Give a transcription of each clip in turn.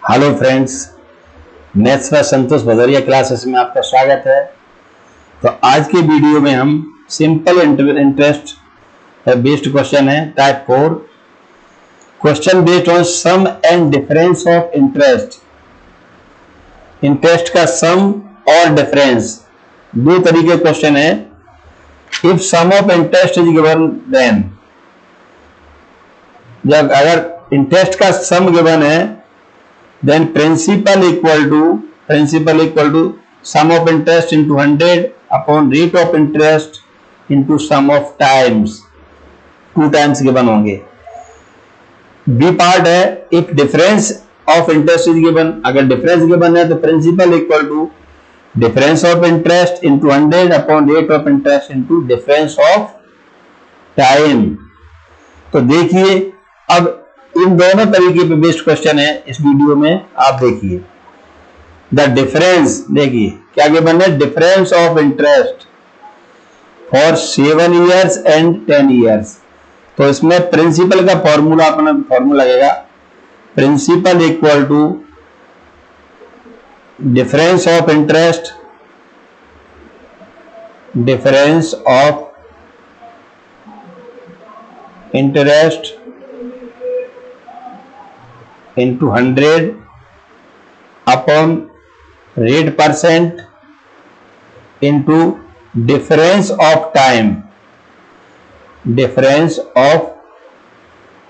Hello friends, maths का संतोष Bhadauria classes में आपका स्वागत है। तो आज के वीडियो में हम सिंपल इंटरेस्ट बेस्ड क्वेश्चन है type 4 question based on sum and difference of interest. Interest का सम और डिफरेंस दो तरीके क्वेश्चन है। If sum of interest is given then, जब अगर इंटरेस्ट का सम गिवन है then principal equal to sum of interest into 100 upon rate of interest into sum of times, 2 times given होंगे। B part है if difference of interest is given, अगर difference given है तो principal equal to difference of interest into 100 upon rate of interest into difference of time। तो देखिए, अब इन दोनों तरीके पे बेस्ड क्वेश्चन है इस वीडियो में, आप देखिए। द डिफरेंस, देखिए क्या गिवन है, difference of interest for 7 years and 10 years। तो इसमें प्रिंसिपल का फॉर्मूला अपना फॉर्मूला लगेगा, principal equal to difference of interest, difference of interest into 100 upon rate percent into difference of time, difference of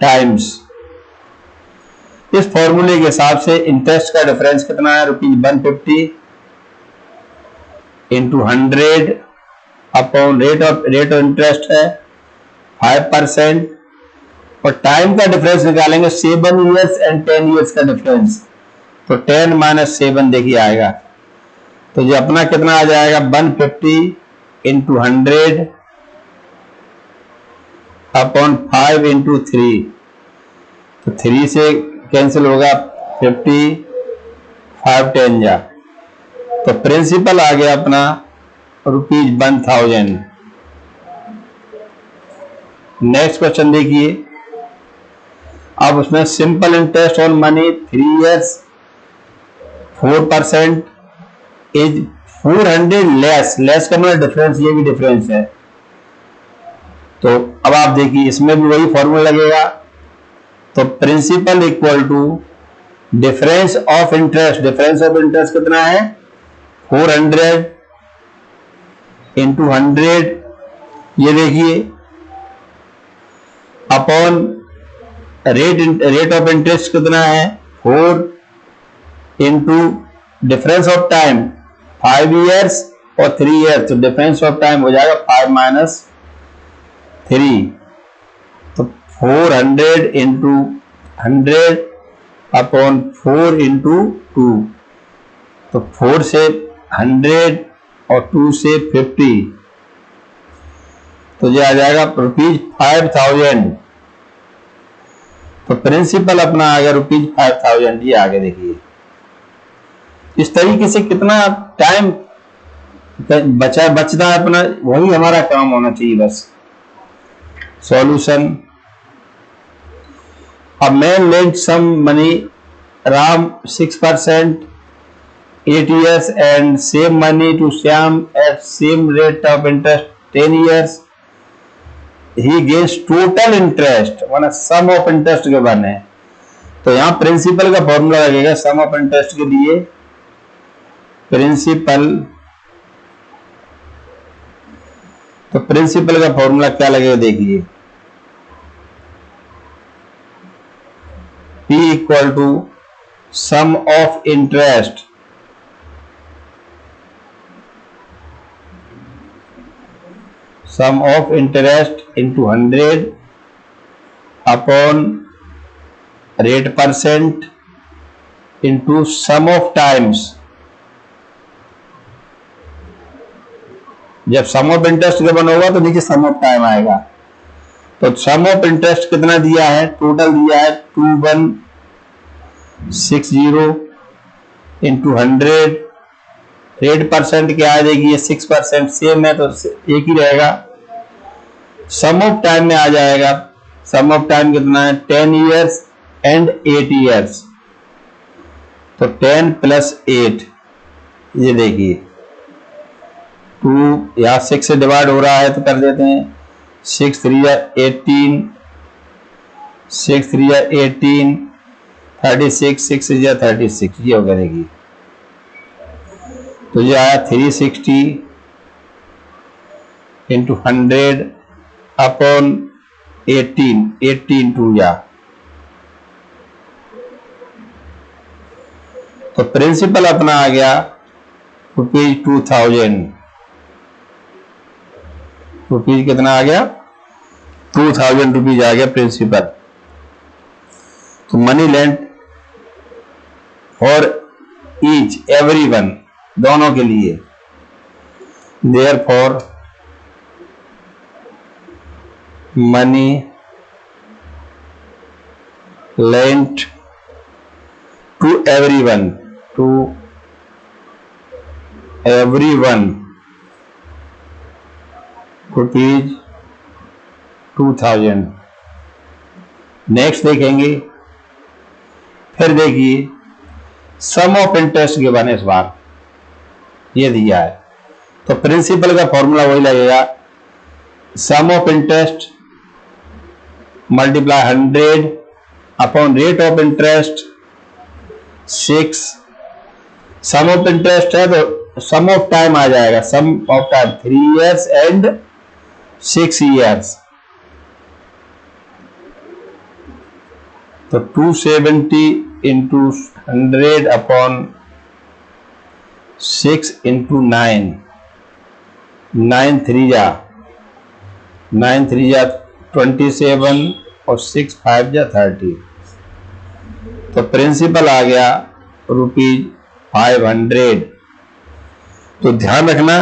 times। इस फॉर्मूले के हिसाब से इंटरेस्ट का डिफरेंस कितना है, ₹150 into 100 upon rate of interest है 5%, और टाइम का डिफरेंस निकालेंगे 7 years एंड 10 years का डिफरेंस, तो 10 - 7 देखिए आएगा। तो जो अपना कितना आ जाएगा, 150 इंटू 100 अपॉन 5 इंटू 3, तो 3 से कैंसिल होगा 50, 5 10 जा, तो प्रिंसिपल आ गया अपना ₹1000। नेक्स्ट क्वेश्चन देखिए। अब उसमें simple interest on money 3 years 4% is 400 less का मतलब डिफरेंस, ये भी डिफरेंस है। तो अब आप देखिए, इसमें भी वही फॉर्मूला लगेगा। तो principal equal to difference of interest, difference of interest कितना है 400 इंटू 100, ये देखिए, अपॉन रेट ऑफ इंटरेस्ट कितना है 4 into difference of time 5 years और 3 years, तो डिफरेंस ऑफ टाइम हो जाएगा 5 - 3, तो 400 इंटू 100 अपॉन 4 इंटू 2, तो 4 से 100 और 2 से 50, तो ये आ जाएगा ₹5000। तो प्रिंसिपल अपना आ गया ₹5000। ये आगे देखिए, इस तरीके से कितना टाइम बचता है अपना, वही हमारा काम होना चाहिए बस। सॉल्यूशन। अब man lent some money Ram 6% 8 years and same money to Shyam at same rate of interest 10 years। He gains total interest, माना सम ऑफ इंटरेस्ट के बने, तो यहां प्रिंसिपल का फॉर्मूला लगेगा सम ऑफ इंटरेस्ट के लिए। प्रिंसिपल, तो प्रिंसिपल का फॉर्मूला क्या लगेगा देखिए, P equal to sum of interest sum of interest into 100 upon rate percent into sum of times। जब सम ऑफ इंटरेस्ट गिवन होगा तो नीचे सम ऑफ टाइम आएगा। तो सम ऑफ इंटरेस्ट कितना दिया है, टोटल दिया है 2160 इंटू 100, रेट परसेंट क्या आ जाएगी, ये 6% सेम है तो एक ही रहेगा। सम ऑफ टाइम में आ जाएगा, सम ऑफ टाइम कितना है 10 years एंड 8 years। तो 10 प्लस 8, ये देखिए 2 यहाँ 6 से डिवाइड हो रहा है तो कर देते हैं 6 3 18, 6 3 18, 36, 6 या 36, ये होगा देखिए। तो ये आया 360 इंटू 100 अपॉन 18, 18 2 या। तो प्रिंसिपल अपना आ गया ₹2000। रुपीज कितना आ गया? 2000 रुपीज आ गया प्रिंसिपल। तो money lent for each every one, दोनों के लिए, therefore money lent to everyone, to everyone rupees 2000। Next देखेंगे, फिर देखिए सम ऑफ इंटरेस्ट गिवन है इस बार, ये दिया है। तो प्रिंसिपल का फॉर्मूला वही लगेगा, sum of interest multiply 100 upon rate of interest 6। Sum of interest है तो सम ऑफ टाइम आ जाएगा, sum of time 3 years and 6 years। तो 270 इंटू 100 अपॉन 6 इंटू 9, 9 3 जा 27 और 6 5 जा 30। तो प्रिंसिपल आ गया ₹500। तो ध्यान रखना,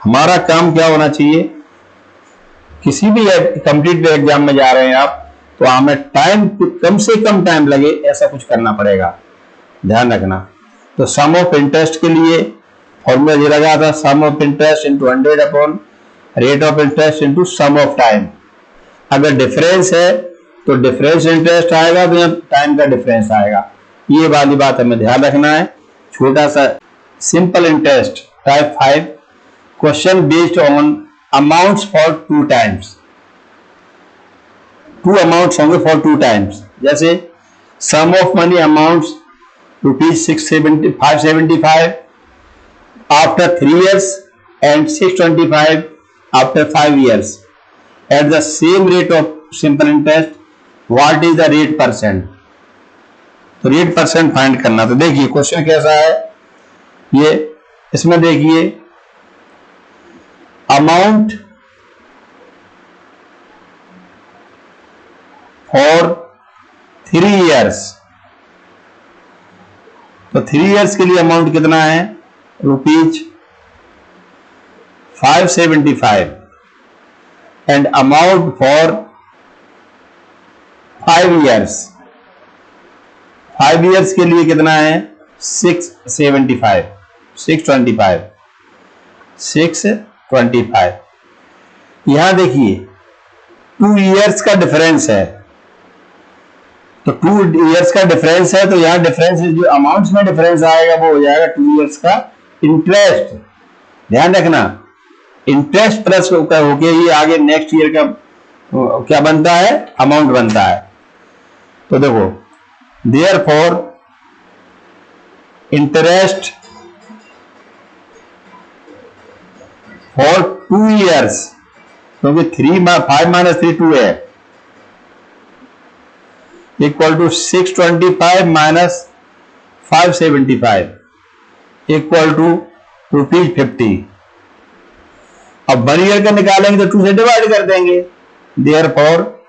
हमारा काम क्या होना चाहिए, किसी भी कॉम्पिटिटिव एग्जाम में जा रहे हैं आप, तो हमें टाइम कम से कम टाइम लगे ऐसा कुछ करना पड़ेगा, ध्यान रखना। तो सम ऑफ इंटरेस्ट के लिए फॉर्मूला ये लगा था, sum of interest into 100 upon rate of interest into sum of time. अगर डिफरेंस है तो डिफरेंस इंटरेस्ट आएगा, तो यहाँ टाइम का डिफरेंस आएगा। ये वाली बात हमें ध्यान रखना है। छोटा सा simple interest type 5 question based on amounts for 2 times. 2 amounts होंगे फॉर 2 टाइम्स। जैसे sum of money amounts ₹575 after 3 years and 625 after 5 years at the same rate of simple interest, what is the rate percent? तो rate percent find करना। तो देखिए question कैसा है, ये इसमें देखिए अमाउंट फॉर 3 years। तो 3 years के लिए अमाउंट कितना है, ₹575 and amount for 5 years, 5 years के लिए कितना है, 625, 625। यहां देखिए 2 years का डिफरेंस है, तो 2 years का डिफरेंस है, तो यहां डिफरेंस जो अमाउंट्स में डिफरेंस आएगा वो हो जाएगा 2 years का इंटरेस्ट। ध्यान रखना, इंटरेस्ट प्लस होके ये आगे नेक्स्ट ईयर का क्या बनता है, अमाउंट बनता है। तो देखो देयरफॉर इंटरेस्ट फॉर 2 years, क्योंकि 5 minus 3 2 है, equal to 625 minus 575 equal to ₹50। अब 1 year का निकालेंगे तो 2 से डिवाइड कर देंगे। देयरफॉर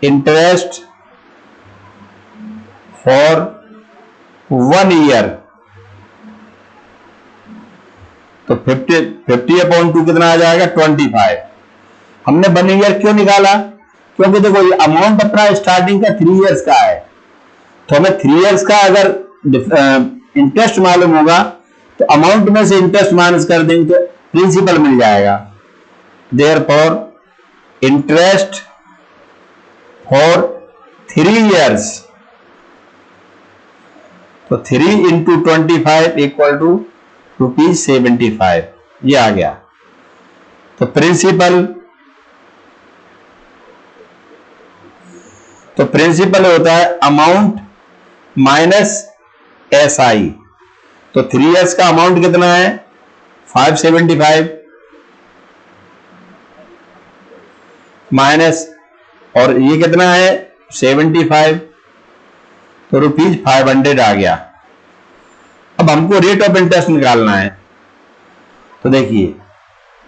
इंटरेस्ट फॉर 1 year, तो 50 अपॉन 2 कितना आ जाएगा, 25। हमने 1 year क्यों निकाला, क्योंकि देखो ये अमाउंट अपना स्टार्टिंग का 3 years का है, तो हमें 3 years का अगर इंटरेस्ट मालूम होगा तो अमाउंट में से इंटरेस्ट माइनस कर देंगे तो प्रिंसिपल मिल जाएगा। देयरफॉर इंटरेस्ट फॉर 3 years, तो 3 इंटू 25 इक्वल टू ₹75, ये आ गया। तो प्रिंसिपल होता है अमाउंट माइनस SI। तो 3 इयर्स का अमाउंट कितना है 575 माइनस, और ये कितना है 75, तो ₹500 आ गया। अब हमको रेट ऑफ इंटरेस्ट निकालना है। तो देखिए,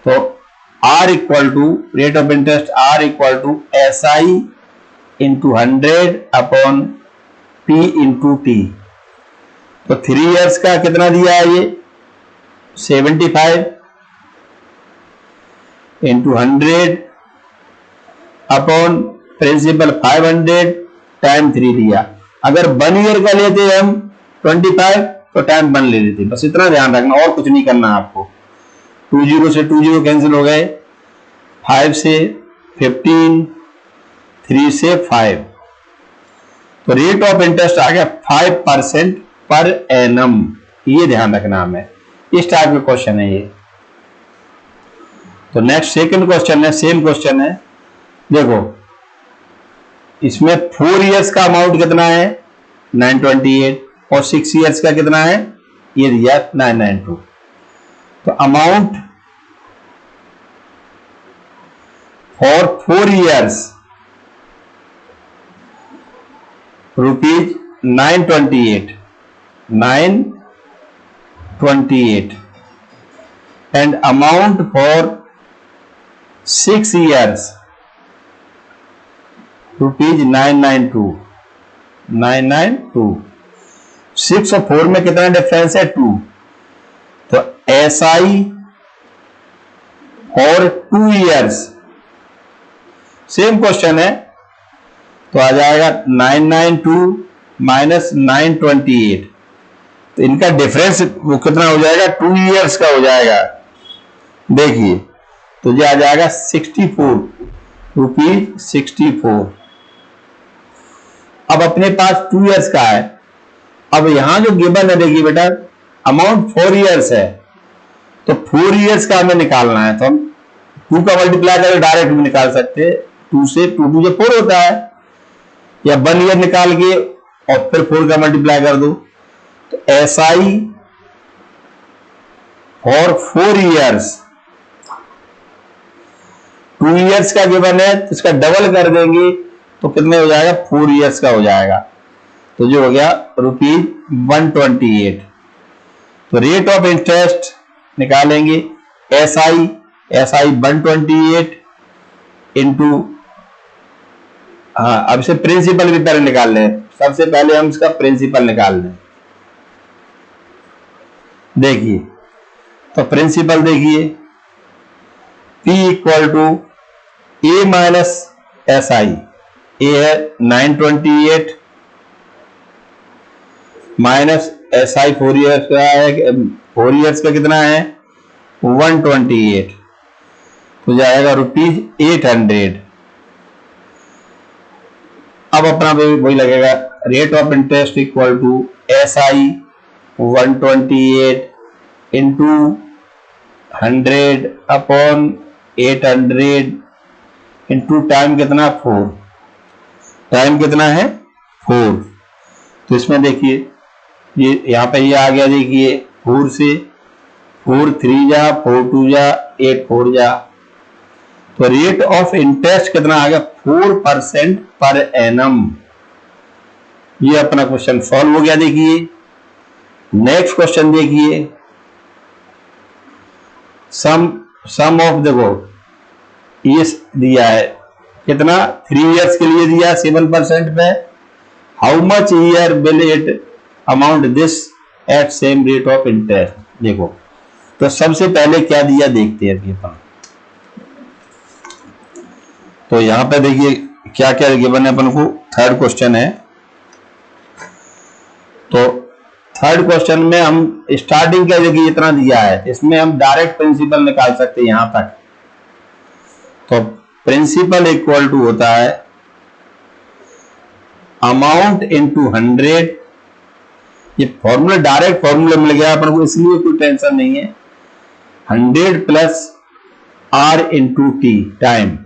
तो R equal to rate of interest R equal to SI into 100 upon P into T। तो 3 इयर्स का कितना दिया है ये 75 इंटू 100 अपॉन प्रिंसिपल 500 टाइम 3 दिया। अगर 1 ईयर का लेते हम 25 तो टाइम 1 ले लेते, बस इतना ध्यान रखना और कुछ नहीं करना आपको। 20 से 20 कैंसिल हो गए, 5 से 15, 3 से 5, तो रेट ऑफ इंटरेस्ट आ गया 5% पर एनम। ये ध्यान रखना हमें, इस टाइप का क्वेश्चन है ये। तो नेक्स्ट सेकंड क्वेश्चन है, सेम क्वेश्चन है। देखो इसमें 4 इयर्स का अमाउंट कितना है 928 और 6 इयर्स का कितना है ये दिया 992। तो amount for 4 years ₹928 and amount for 6 years ₹992। 6 और 4 में कितना डिफरेंस है 2। तो SI for 2 years, same question है, तो आ जाएगा 992 माइनस 928। तो इनका डिफरेंस वो कितना हो जाएगा 2 इयर्स का हो जाएगा। देखिए तो ये आ जाएगा ₹64। अब अपने पास 2 इयर्स का है। अब यहां जो गिवन है देखिए बेटा अमाउंट 4 इयर्स है, तो 4 इयर्स का हमें निकालना है। तो हम 2 का मल्टीप्लाई करके डायरेक्ट भी निकाल सकते हैं। 2 से 2 4 होता है, या 1 ईयर निकाल के और फिर 4 का मल्टीप्लाई कर दो। तो SI फॉर 4 इयर्स, 2 इयर्स का गिवन है तो इसका डबल कर देंगे तो कितने हो जाएगा 4 इयर्स का हो जाएगा। तो जो हो गया ₹128। तो रेट ऑफ इंटरेस्ट निकालेंगे SI 128 इंटू, हाँ अब से प्रिंसिपल भी पहले निकाल लें। सबसे पहले हम इसका प्रिंसिपल निकाल लें। देखिए तो प्रिंसिपल देखिए P equal to A minus SI। A है 928 माइनस SI 4 इयर्स का है, 4 इयर्स का कितना है 128, तो जाएगा ₹800। अब अपना वही लगेगा rate of interest equal to SI 128 into 100 upon 800 into time कितना 4, टाइम कितना है 4। तो इसमें देखिए ये यहाँ पे ये आ गया, देखिए 4 से 4 3 जा 4 2 जा 8 4 जा, तो रेट ऑफ इंटरेस्ट कितना आ गया 4% पर एनम। ये अपना क्वेश्चन सॉल्व हो गया। देखिए नेक्स्ट क्वेश्चन देखिए, सम ऑफ देखो ये दिया है कितना 3 इयर्स के लिए दिया 7% पे, how much year will it amount this eight same rate of interest. देखो तो सबसे पहले क्या दिया देखते हैं अभी अपन। तो यहां पे देखिए क्या क्या गिवन है अपन को। थर्ड क्वेश्चन है, तो थर्ड क्वेश्चन में हम स्टार्टिंग का देखिए इतना दिया है, इसमें हम डायरेक्ट प्रिंसिपल निकाल सकते हैं यहां तक। तो प्रिंसिपल इक्वल टू होता है अमाउंट इंटू 100, ये फॉर्मूला डायरेक्ट फॉर्मूला मिल गया अपन को, इसलिए कोई टेंशन नहीं है। 100 plus R into T time.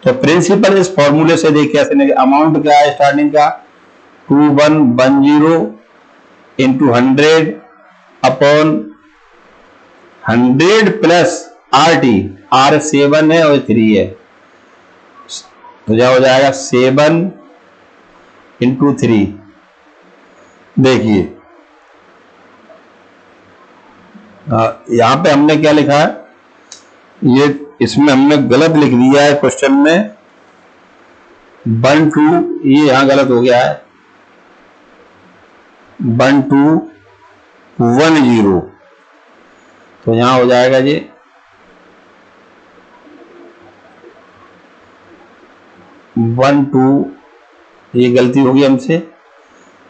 तो प्रिंसिपल इस फॉर्मूले से देखिए कैसे, अमाउंट क्या है स्टार्टिंग का 2110 into 100 upon 100 plus RT, R 7 है और 3 है, तो क्या हो जाएगा 7 इंटू 3। देखिए यहां पे हमने क्या लिखा है, ये इसमें हमने गलत लिख दिया है क्वेश्चन में 1 2, ये यहां गलत हो गया है 1210, तो यहां हो जाएगा जी 1 2, ये गलती होगी हमसे।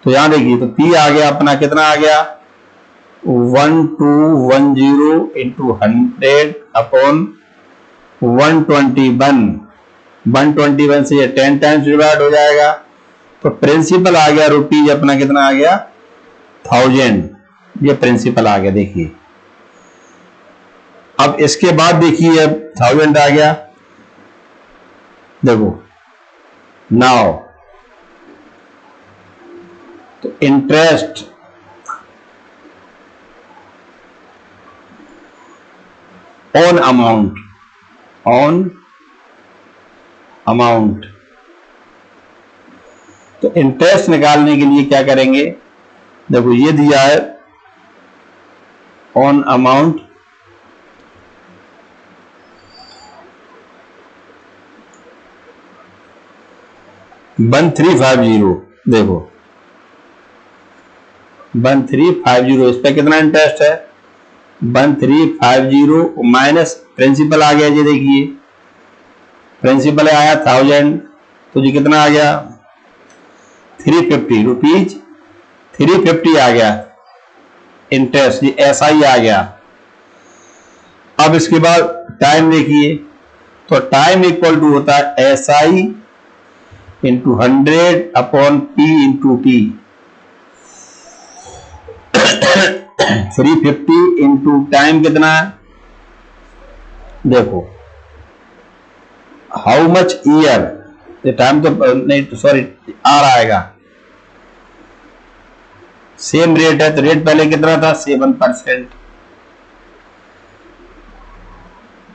तो यहां देखिए तो P आ गया अपना, कितना आ गया 1210 इंटू 100 अपॉन 121 से ये 10 टाइम्स डिवाइड हो जाएगा। तो प्रिंसिपल आ गया रुपीज अपना, कितना आ गया 1000, ये प्रिंसिपल आ गया। देखिए अब इसके बाद देखिए अब 1000 आ गया, देखो नाउ तो इंटरेस्ट ऑन अमाउंट, तो इंटरेस्ट निकालने के लिए क्या करेंगे, देखो ये दिया है ऑन अमाउंट, वन 350, देखो 1350, इस पे कितना इंटरेस्ट है 1350 माइनस प्रिंसिपल आ गया जी, देखिए प्रिंसिपल आया 1000, तो जी कितना आ गया 350 रुपीज, 350 आ गया इंटरेस्ट, जी SI आ गया। अब इसके बाद टाइम देखिए, तो टाइम इक्वल टू होता है SI into 100 upon P into T, 350 into time कितना है, देखो हाउ मच ईयर, ये टाइम तो नहीं सॉरी आर आएगा, सेम रेट है, तो रेट पहले कितना था 7%,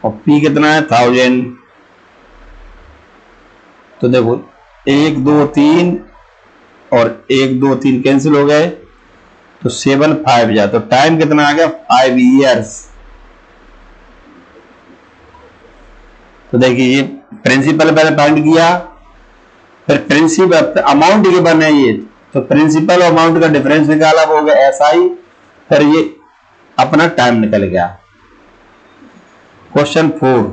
और P कितना है 1000, तो देखो 1 2 3 और 1 2 3 कैंसिल हो गए, तो 7 5 जा, तो टाइम कितना आ गया 5 ईयर्स। तो देखिए ये प्रिंसिपल पहले फाइंड किया, फिर प्रिंसिपल अमाउंट के बने ये, तो प्रिंसिपल और अमाउंट का डिफरेंस निकाला, वो हो गया SI, फिर ये अपना टाइम निकल गया। क्वेश्चन 4,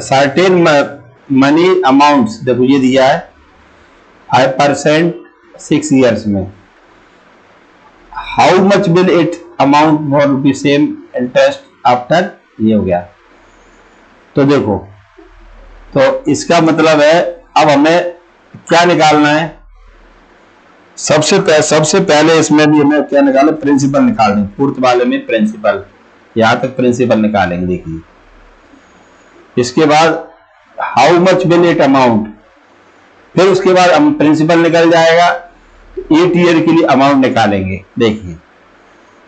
सर्टेन मनी अमाउंट्स, देखो ये दिया है 5% 6 ईयर्स में, how much will it amount for rupee same interest after, ये हो गया। तो देखो तो इसका मतलब है अब हमें क्या निकालना है, सबसे पहले इसमें भी हमें क्या निकालना, प्रिंसिपल निकालना, फोर्थ वाले में प्रिंसिपल, यहां तक प्रिंसिपल निकालेंगे। देखिए इसके बाद how much will it amount, फिर उसके बाद हम प्रिंसिपल निकल जाएगा, 8 ईयर के लिए अमाउंट निकालेंगे। देखिए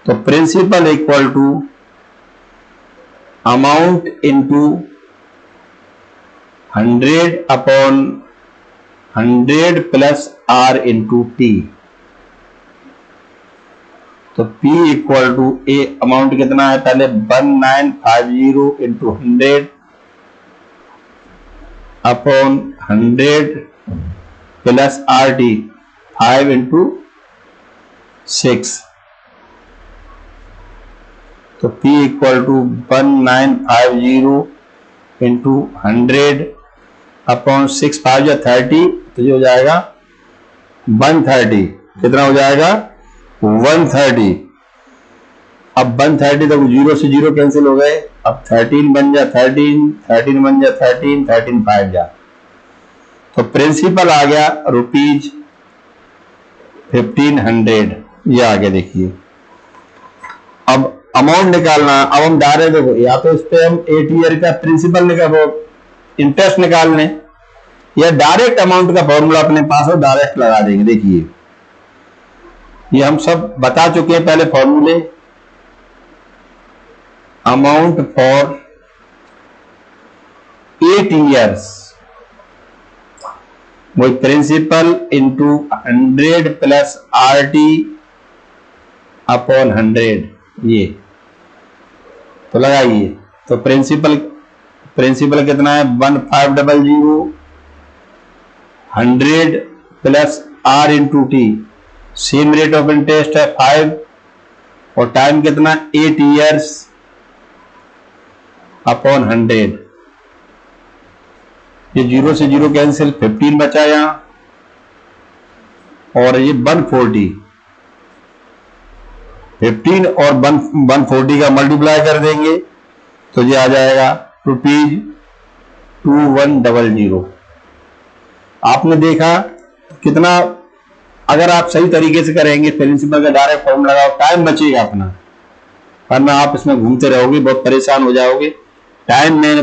तो principal equal to amount into 100 upon 100 plus R into T, तो P equal to A amount कितना है पहले 1950 into 100 upon 100 plus RT 5 into 6, तो P equal to 1950 into 100 upon 6 5 या 30, तो ये हो जाएगा 130, कितना हो जाएगा 130। अब 130 तो 0 से 0 कैंसिल हो गए, अब 13 बन जा 13 बन जा 13 5 जा, तो प्रिंसिपल आ गया ₹1500, ये आगे देखिए। अब अमाउंट निकालना, अब हम डायरेक्ट देखो, या तो इस पे हम 8 ईयर का प्रिंसिपल इंटरेस्ट निकाल लें, या डायरेक्ट अमाउंट का फॉर्मूला अपने पास हो डायरेक्ट लगा देंगे। देखिए ये हम सब बता चुके हैं पहले फॉर्मूले। अमाउंट फॉर 8 ईयर्स, वही principal into 100 plus RT upon 100, ये तो लगाइए। तो प्रिंसिपल कितना है 1500, 100 plus R into T, same rate of interest है 5, और टाइम कितना 8 ईयर्स अपॉन 100। ये 0 से 0 कैंसिल, 15 बचा यहां, और ये 140, 15 और 140 का मल्टीप्लाई कर देंगे तो ये आ जाएगा ₹2100। आपने देखा कितना, अगर आप सही तरीके से करेंगे, प्रिंसिपल का डायरेक्ट फॉर्मूला लगाओ, टाइम बचेगा अपना, वरना आप इसमें घूमते रहोगे, बहुत परेशान हो जाओगे। टाइम में